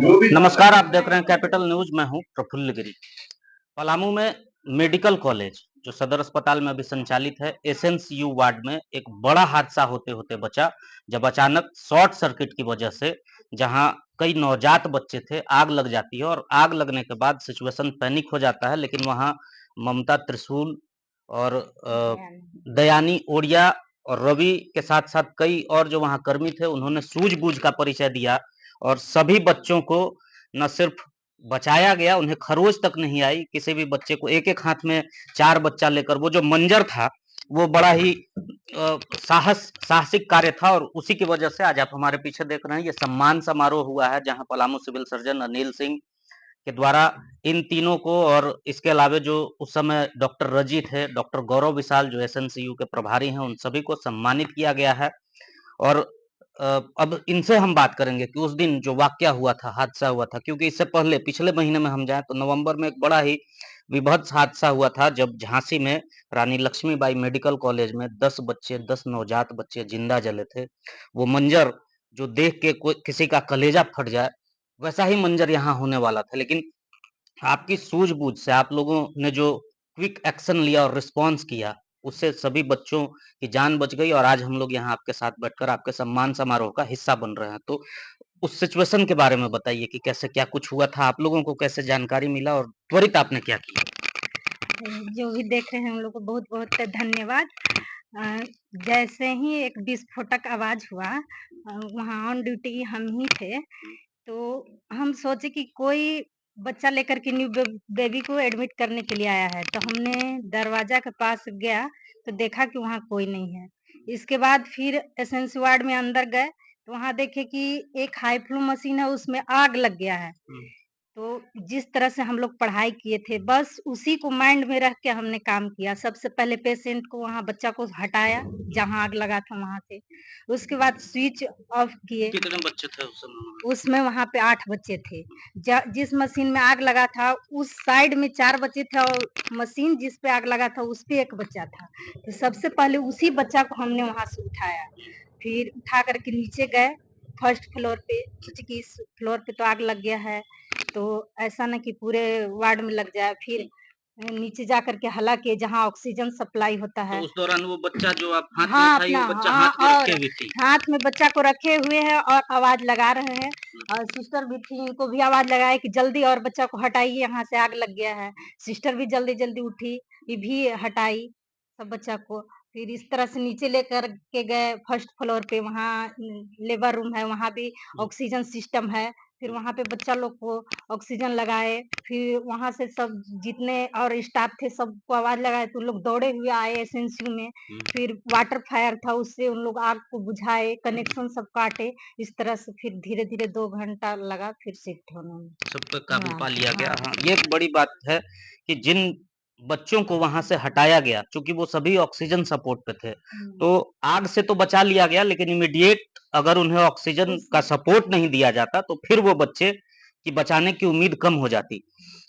नमस्कार, आप देख रहे हैं कैपिटल न्यूज। मैं हूं प्रफुल्ल गिरी। पलामू में मेडिकल कॉलेज जो सदर अस्पताल में अभी संचालित है, एसएनसीयू वार्ड में एक बड़ा हादसा होते होते बचा, जब अचानक शॉर्ट सर्किट की वजह से जहां कई नवजात बच्चे थे, आग लग जाती है और आग लगने के बाद सिचुएशन पैनिक हो जाता है। लेकिन वहां ममता त्रिशूल और दयानी ओडिया और रवि के साथ साथ कई और जो वहां कर्मी थे, उन्होंने सूझबूझ का परिचय दिया और सभी बच्चों को न सिर्फ बचाया गया, उन्हें खरोच तक नहीं आई। किसी भी बच्चे को एक-एक हाथ में 4 बच्चा लेकर वो जो मंजर था, वो बड़ा ही साहसिक कार्य था और उसी की वजह से आज आप हमारे पीछे देख रहे हैं, ये सम्मान समारोह हुआ है, जहां पलामू सिविल सर्जन अनिल सिंह के द्वारा इन तीनों को और इसके अलावे जो उस समय डॉक्टर रजी थे, डॉक्टर गौरव विशाल जो एसएनसीयू के प्रभारी हैं, उन सभी को सम्मानित किया गया है। और अब इनसे हम बात करेंगे कि उस दिन जो वाकया हुआ था, हादसा हुआ था, क्योंकि इससे पहले पिछले महीने में हम जाएँ तो नवंबर में एक बड़ा ही विभत्स हादसा हुआ था, जब झांसी में रानी लक्ष्मीबाई मेडिकल कॉलेज में 10 बच्चे, 10 नवजात बच्चे जिंदा जले थे। वो मंजर जो देख के कोई किसी का कलेजा फट जाए, वैसा ही मंजर यहाँ होने वाला था। लेकिन आपकी सूझबूझ से आप लोगों ने जो क्विक एक्शन लिया और रिस्पॉन्स किया, उससे सभी बच्चों की जान बच गई और आज हम लोग यहाँ आपके साथ बैठकर आपके सम्मान समारोह का हिस्सा बन रहे हैं। तो उस सिचुएशन के बारे में बताइए कि कैसे क्या कुछ हुआ था, आप लोगों को कैसे जानकारी मिला और त्वरित आपने क्या किया? जो भी देख रहे हैं उन लोग को बहुत-बहुत धन्यवाद। अ, जैसे ही एक विस्फोटक आवाज़ हुआ, वहाँ ऑन ड्यूटी हम ही थे, तो हम सोचे कि कोई बच्चा लेकर के न्यू बेबी को एडमिट करने के लिए आया है, तो हमने दरवाज़ा के पास गया, तो देखा कि वहाँ कोई नहीं है। इसके बाद फिर एसएनसी वार्ड में अंदर गए, तो वहाँ देखे कि एक हाई फ्लो मशीन है, उसमें आग लग गया है। तो जिस तरह से हम लोग पढ़ाई किए थे, बस उसी को माइंड में रख के हमने काम किया। सबसे पहले पेशेंट को वहाँ बच्चा को हटाया, जहाँ आग लगा था वहाँ से। उसके बाद स्विच ऑफ किए। कितने बच्चे थे उस समय? उसमें वहाँ पे 8 बच्चे थे। जिस मशीन में आग लगा था, उस साइड में 4 बच्चे थे और मशीन जिस पे आग लगा था, उस पे 1 बच्चा था। तो सबसे पहले उसी बच्चा को हमने वहाँ से उठाया। फिर उठा कर के नीचे गए, फर्स्ट फ्लोर पे, सोचे कि इस फ्लोर पे तो आग लग गया है, तो ऐसा ना कि पूरे वार्ड में लग जाए। फिर नीचे जा कर के हला किए जहाँ ऑक्सीजन सप्लाई होता तो है। उस दौरान वो बच्चा जो आप हाथ में हाँ, उठाई, अपना वो बच्चा हाँ, हाथ में और रखे हुए थी? हाथ में बच्चा को रखे हुए हैं और आवाज़ लगा रहे हैं और सिस्टर भी थी, उनको भी आवाज़ लगाए कि जल्दी और बच्चा को हटाइए, यहाँ से आग लग गया है। सिस्टर भी जल्दी-जल्दी उठी, ये भी हटाई सब बच्चा को। फिर इस तरह से नीचे लेकर के गए फर्स्ट फ्लोर पे, वहाँ लेबर रूम है, वहाँ भी ऑक्सीजन सिस्टम है। फिर वहाँ पे बच्चा लोग को ऑक्सीजन लगाए, फिर वहाँ से सब जितने और स्टाफ थे सबको आवाज़ लगाए, तो लोग दौड़े हुए आए एसएनसीयू में। फिर वाटर फायर था, उससे उन लोग आग को बुझाए, कनेक्शन सब काटे। इस तरह से फिर धीरे-धीरे 2 घंटा लगा फिर शिफ्ट होने में। सब पे काबू हाँ, पा लिया गया। हाँ। हाँ, ये एक बड़ी बात है कि जिन बच्चों को वहाँ से हटाया गया, चूँकि वो सभी ऑक्सीजन सपोर्ट पे थे, हुँ। तो आग से तो बचा लिया गया, लेकिन इमीडिएट अगर उन्हें ऑक्सीजन उस का सपोर्ट नहीं दिया जाता, तो फिर वो बच्चे की बचाने की उम्मीद कम हो जाती।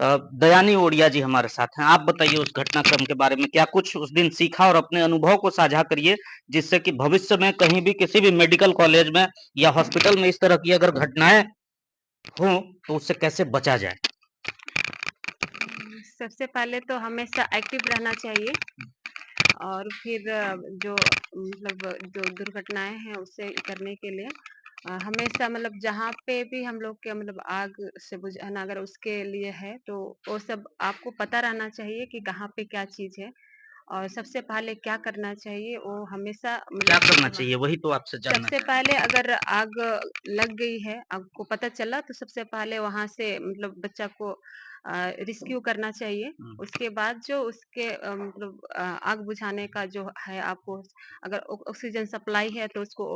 दयानी ओडिया जी हमारे साथ हैं। आप बताइए उस घटनाक्रम के बारे में, क्या कुछ उस दिन सीखा और अपने अनुभव को साझा करिए, जिससे कि भविष्य में कहीं भी किसी भी मेडिकल कॉलेज में या हॉस्पिटल में इस तरह की अगर घटनाएँ हों, तो उससे कैसे बचा जाए? सबसे पहले तो हमेशा एक्टिव रहना चाहिए और फिर जो मतलब जो दुर्घटनाएँ हैं उससे करने के लिए हमेशा मतलब जहाँ पे भी हम लोग के मतलब आग से बुझाना अगर उसके लिए है तो वो सब आपको पता रहना चाहिए कि कहाँ पे क्या चीज़ है और सबसे पहले क्या करना चाहिए वो हमेशा क्या मतलब करना दिमाग चाहिए? वही तो आपसे जानना सबसे चाहते पहले अगर आग लग गई है, आपको पता चला तो सबसे पहले वहाँ से मतलब बच्चा को रेस्क्यू करना चाहिए। हैं। उसके बाद जो उसके मतलब आग बुझाने का जो है आपको अगर ऑक्सीजन सप्लाई है तो उसको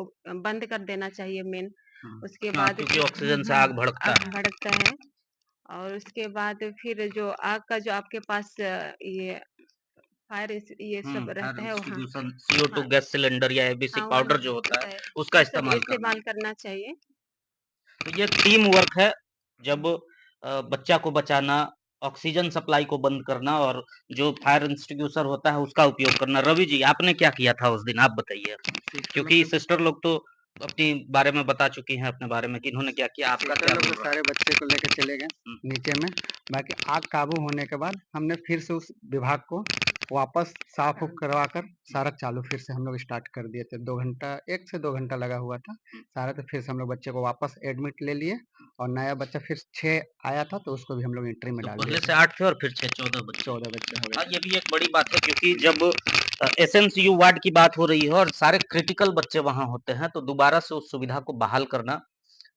बंद कर देना चाहिए मेन। उसके हाँ, बाद क्योंकि फिर ऑक्सीजन से आग भड़कता आग है। भड़कता है और उसके बाद फिर जो आग का जो आपके पास ये फायर ये सब फायर रहता है वहाँ एक्सटिंग्विशन CO2 हाँ, गैस सिलेंडर या एबीसी हाँ, पाउडर वहाँ जो होता है, होता है। उसका वो सब इस्तेमाल करना इस्तेमाल है। करना चाहिए। तो ये टीम वर्क है, जब बच्चा को बचाना, ऑक्सीजन सप्लाई को बंद करना और जो फायर एक्सटिंग्विशर होता है उसका उपयोग करना। रवि जी, आपने क्या किया था उस दिन आप बताइए? क्योंकि सिस्टर लोग तो अपनी बारे में बता चुकी हैं, अपने बारे में कि इन्होंने क्या किया, आपका क्या लोग रोल तो रहा? सारे बच्चे को लेकर चले गए नीचे में। बाकी आग काबू होने के बाद हमने फिर से उस विभाग को वापस साफ उफ करवा कर सारा चालू फिर से हम लोग स्टार्ट कर दिए थे। 2 घंटा 1 से 2 घंटा लगा हुआ था सारा, तो फिर से हम लोग बच्चे को वापस एडमिट ले लिए और नया बच्चा फिर 6 आया था तो उसको भी हम लोग एंट्री में तो डाल पहले दिए से 8 थे और फिर 6 14 बच्चे। 14 बच्चे हो हाँ, गए ये भी एक बड़ी बात है क्योंकि जब एसएनसीयू वार्ड की बात हो रही है और सारे क्रिटिकल बच्चे वहाँ होते हैं, तो दोबारा से उस सुविधा को बहाल करना,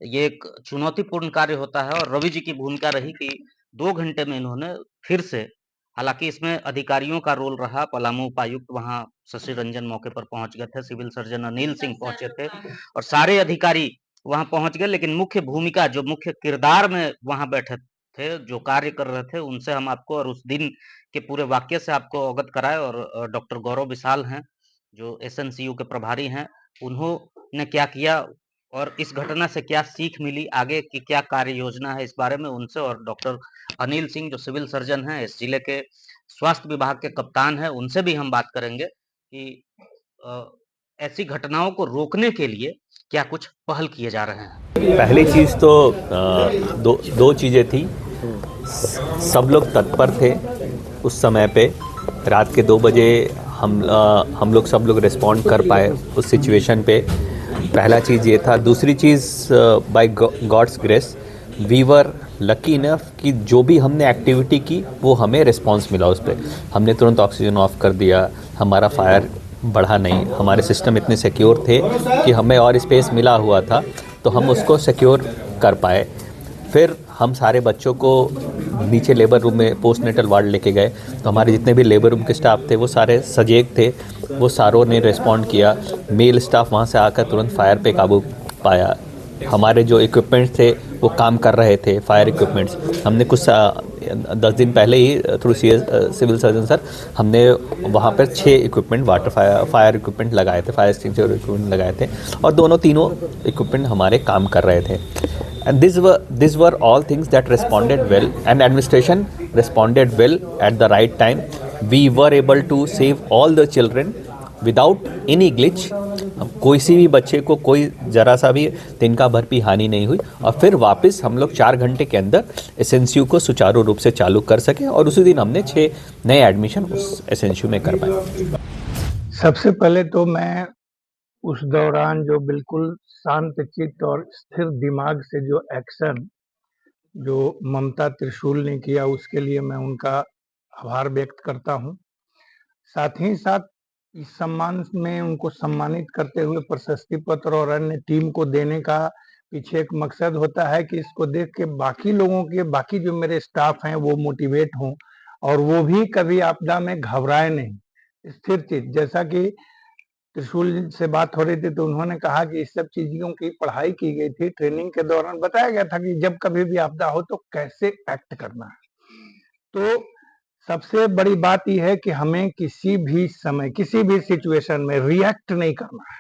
ये एक चुनौतीपूर्ण कार्य होता है। और रवि जी की भूमिका रही कि 2 घंटे में इन्होंने फिर से, हालाँकि इसमें अधिकारियों का रोल रहा, पलामू उपायुक्त वहाँ शशि रंजन मौके पर पहुँच गए थे, सिविल सर्जन अनिल सिंह पहुँचे थे और सारे अधिकारी वहाँ पहुँच गए, लेकिन मुख्य भूमिका जो मुख्य किरदार में वहाँ बैठे थे, जो कार्य कर रहे थे, उनसे हम आपको और उस दिन के पूरे वाक़ये से आपको अवगत कराएँ। और डॉक्टर गौरव विशाल हैं, जो एसएनसीयू के प्रभारी हैं, उन्होंने क्या किया और इस घटना से क्या सीख मिली, आगे की क्या कार्य योजना है, इस बारे में उनसे और डॉक्टर अनिल सिंह जो सिविल सर्जन हैं, इस जिले के स्वास्थ्य विभाग के कप्तान हैं, उनसे भी हम बात करेंगे कि अ, ऐसी घटनाओं को रोकने के लिए क्या कुछ पहल किए जा रहे हैं? पहली चीज़ तो दो चीज़ें थी। सब लोग तत्पर थे उस समय पे। रात के 2 बजे हम लोग सब लोग रिस्पॉन्ड कर पाए उस सिचुएशन पे। पहला चीज़ ये था। दूसरी चीज़, by God's grace we were lucky enough कि जो भी हमने एक्टिविटी की वो हमें रिस्पांस मिला उस पर। हमने तुरंत ऑक्सीजन ऑफ कर दिया, हमारा फायर बढ़ा नहीं, हमारे सिस्टम इतने सिक्योर थे कि हमें और स्पेस मिला हुआ था तो हम उसको सिक्योर कर पाए। फिर हम सारे बच्चों को नीचे लेबर रूम में पोस्ट नेटल वार्ड लेके गए, तो हमारे जितने भी लेबर रूम के स्टाफ थे वो सारे सजग थे, वो सारों ने रिस्पॉन्ड किया। मेल स्टाफ वहाँ से आकर तुरंत फायर पे काबू पाया। हमारे जो इक्विपमेंट्स थे वो काम कर रहे थे, फायर इक्विपमेंट्स। हमने कुछ 10 दिन पहले ही थ्रू सिविल सर्जन सर हमने वहाँ पर 6 इक्विपमेंट वाटर फायर इक्विपमेंट लगाए थे, फायर एक्सटिंग्विशर इक्विपमेंट लगाए थे और दोनों तीनों इक्विपमेंट हमारे काम कर रहे थे। And these were all things that responded well, and administration responded well at the right time. We were able to save all the children without any glitch. कोई सी भी बच्चे को कोई ज़रा सा भी तिनका भर भी हानि नहीं हुई और फिर वापस हम लोग 4 घंटे के अंदर एसएनसीयू को सुचारू रूप से चालू कर सके और उसी दिन हमने 6 नए एडमिशन उस एसएनसीयू में कर पाए। सबसे पहले तो मैं उस दौरान जो बिल्कुल शांत चित्त और स्थिर दिमाग से जो एक्शन जो ममता त्रिशूल ने किया उसके लिए मैं उनका आभार व्यक्त करता हूँ। साथ ही साथ इस सम्मान में उनको सम्मानित करते हुए प्रशस्ति पत्र और अन्य टीम को देने का पीछे एक मकसद होता है कि इसको देख के बाकी लोगों के, बाकी जो मेरे स्टाफ हैं वो मोटिवेट हों और वो भी कभी आपदा में घबराए नहीं, स्थिर चित्त। जैसा कि त्रिशूल से बात हो रही थी तो उन्होंने कहा कि इस सब चीजों की पढ़ाई की गई थी, ट्रेनिंग के दौरान बताया गया था कि जब कभी भी आपदा हो तो कैसे एक्ट करना है। तो सबसे बड़ी बात यह है कि हमें किसी भी समय किसी भी सिचुएशन में रिएक्ट नहीं करना है,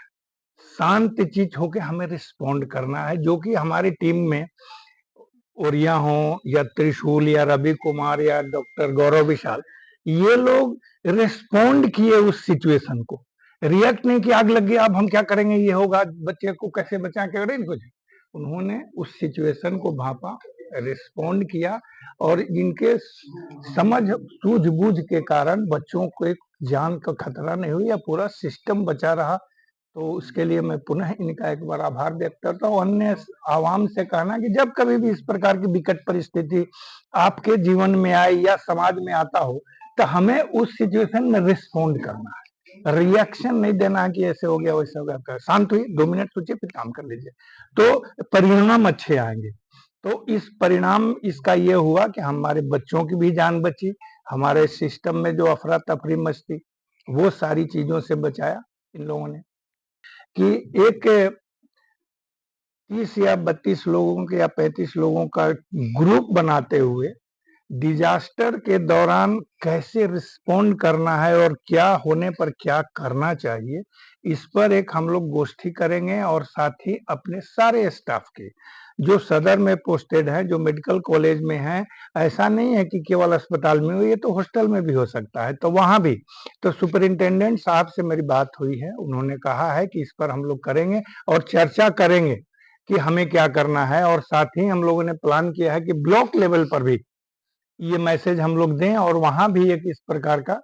शांत चित्त होकर हमें रिस्पॉन्ड करना है। जो कि हमारी टीम में ओरिया हो या त्रिशूल या रवि कुमार या डॉक्टर गौरव विशाल, ये लोग रिस्पॉन्ड किए उस सिचुएशन को। रिएक्ट नहीं कि आग लग गई अब हम क्या करेंगे, ये होगा, बच्चे को कैसे बचाएं, क्या करें कुछ। उन्होंने उस सिचुएशन को भांपा, रिस्पॉन्ड किया और इनके समझ सूझबूझ के कारण बच्चों को एक जान का खतरा नहीं हुई या पूरा सिस्टम बचा रहा। तो उसके लिए मैं पुनः इनका एक बार आभार व्यक्त करता हूँ। अन्य आवाम से कहना कि जब कभी भी इस प्रकार की विकट परिस्थिति आपके जीवन में आए या समाज में आता हो तो हमें उस सिचुएशन में रिस्पॉन्ड करना है, रिएक्शन नहीं देना है कि ऐसे हो गया वैसे हो गया। शांत हुई, 2 मिनट सोचिए फिर काम कर लीजिए, तो परिणाम अच्छे आएंगे। तो इस परिणाम इसका ये हुआ कि हमारे बच्चों की भी जान बची, हमारे सिस्टम में जो अफरा तफरी मच थी वो सारी चीजों से बचाया इन लोगों ने। कि एक 30 या 32 लोगों के या 35 लोगों का ग्रुप बनाते हुए डिजास्टर के दौरान कैसे रिस्पॉन्ड करना है और क्या होने पर क्या करना चाहिए, इस पर एक हम लोग गोष्ठी करेंगे और साथ ही अपने सारे स्टाफ के जो सदर में पोस्टेड हैं, जो मेडिकल कॉलेज में हैं, ऐसा नहीं है कि केवल अस्पताल में हो, ये तो हॉस्टल में भी हो सकता है, तो वहाँ भी। तो सुपरिंटेंडेंट साहब से मेरी बात हुई है, उन्होंने कहा है कि इस पर हम लोग करेंगे और चर्चा करेंगे कि हमें क्या करना है, और साथ ही हम लोगों ने प्लान किया है कि ब्लॉक लेवल पर भी ये मैसेज हम लोग दें और वहाँ भी एक इस प्रकार का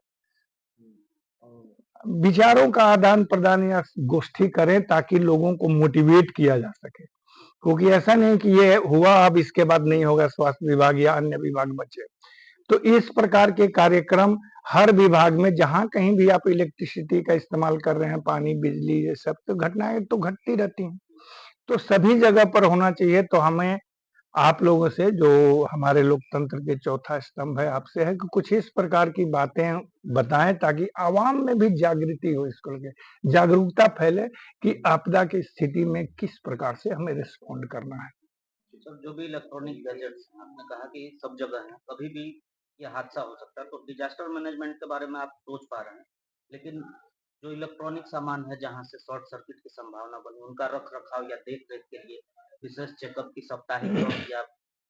विचारों का आदान प्रदान या गोष्ठी करें ताकि लोगों को मोटिवेट किया जा सके, क्योंकि ऐसा नहीं कि ये हुआ अब इसके बाद नहीं होगा, स्वास्थ्य विभाग या अन्य विभाग बचे। तो इस प्रकार के कार्यक्रम हर विभाग में, जहां कहीं भी आप इलेक्ट्रिसिटी का इस्तेमाल कर रहे हैं, पानी बिजली ये सब तो घटनाएं तो घटती रहती हैं, तो सभी जगह पर होना चाहिए। तो हमें आप लोगों से, जो हमारे लोकतंत्र के चौथा स्तंभ है, आपसे है कि कुछ इस प्रकार की बातें बताएं ताकि आवाम में भी जागृति हो, इसको लेके जागरूकता फैले कि आपदा की स्थिति में किस प्रकार से हमें रिस्पॉन्ड करना है। सर, जो भी इलेक्ट्रॉनिक गैजेट्स आपने कहा कि सब जगह हैं, कभी भी ये हादसा हो सकता है, तो डिजास्टर मैनेजमेंट के बारे में आप सोच पा रहे हैं, लेकिन जो इलेक्ट्रॉनिक सामान है जहाँ से शॉर्ट सर्किट की संभावना बनी, उनका रख रखाव या देख रेख के लिए विशेष चेकअप की साप्ताहिक या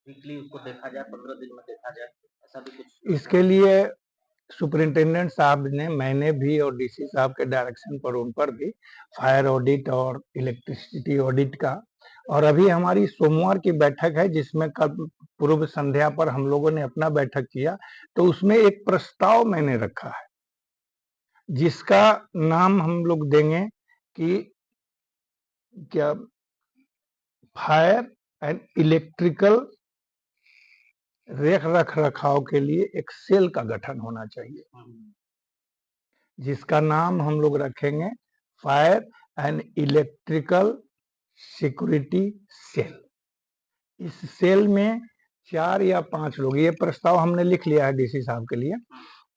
वीकली उसको देखा जाए, 15 दिन में देखा जाए, ऐसा भी कुछ? इसके लिए सुपरिंटेंडेंट साहब ने, मैंने भी और डीसी साहब के डायरेक्शन पर उन पर भी फायर ऑडिट और इलेक्ट्रिसिटी ऑडिट का, और अभी हमारी सोमवार की बैठक है जिसमें कल पूर्व संध्या पर हम लोगों ने अपना बैठक किया, तो उसमें एक प्रस्ताव मैंने रखा है जिसका नाम हम लोग देंगे कि क्या, फायर एंड इलेक्ट्रिकल रख रखाव के लिए एक सेल का गठन होना चाहिए, जिसका नाम हम लोग रखेंगे fire and electrical security cell. इस सेल में 4 या 5 लोग, ये प्रस्ताव हमने लिख लिया है डीसी साहब के लिए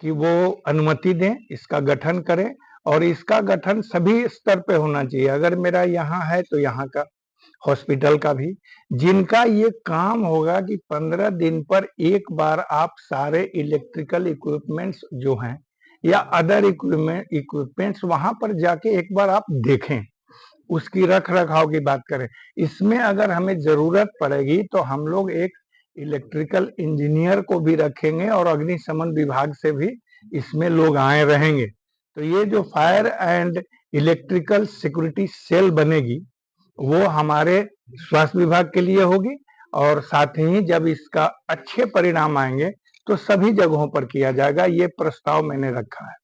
कि वो अनुमति दें, इसका गठन करें, और इसका गठन सभी स्तर पे होना चाहिए। अगर मेरा यहाँ है तो यहाँ का, हॉस्पिटल का भी, जिनका ये काम होगा कि 15 दिन पर एक बार आप सारे इलेक्ट्रिकल इक्विपमेंट्स जो हैं या अदर इक्विपमेंट्स वहां पर जाके एक बार आप देखें, उसकी रख रखाव की बात करें। इसमें अगर हमें जरूरत पड़ेगी तो हम लोग एक इलेक्ट्रिकल इंजीनियर को भी रखेंगे और अग्निशमन विभाग से भी इसमें लोग आए रहेंगे। तो ये जो fire and electrical security cell बनेगी वो हमारे स्वास्थ्य विभाग के लिए होगी, और साथ ही जब इसका अच्छे परिणाम आएंगे तो सभी जगहों पर किया जाएगा। ये प्रस्ताव मैंने रखा है।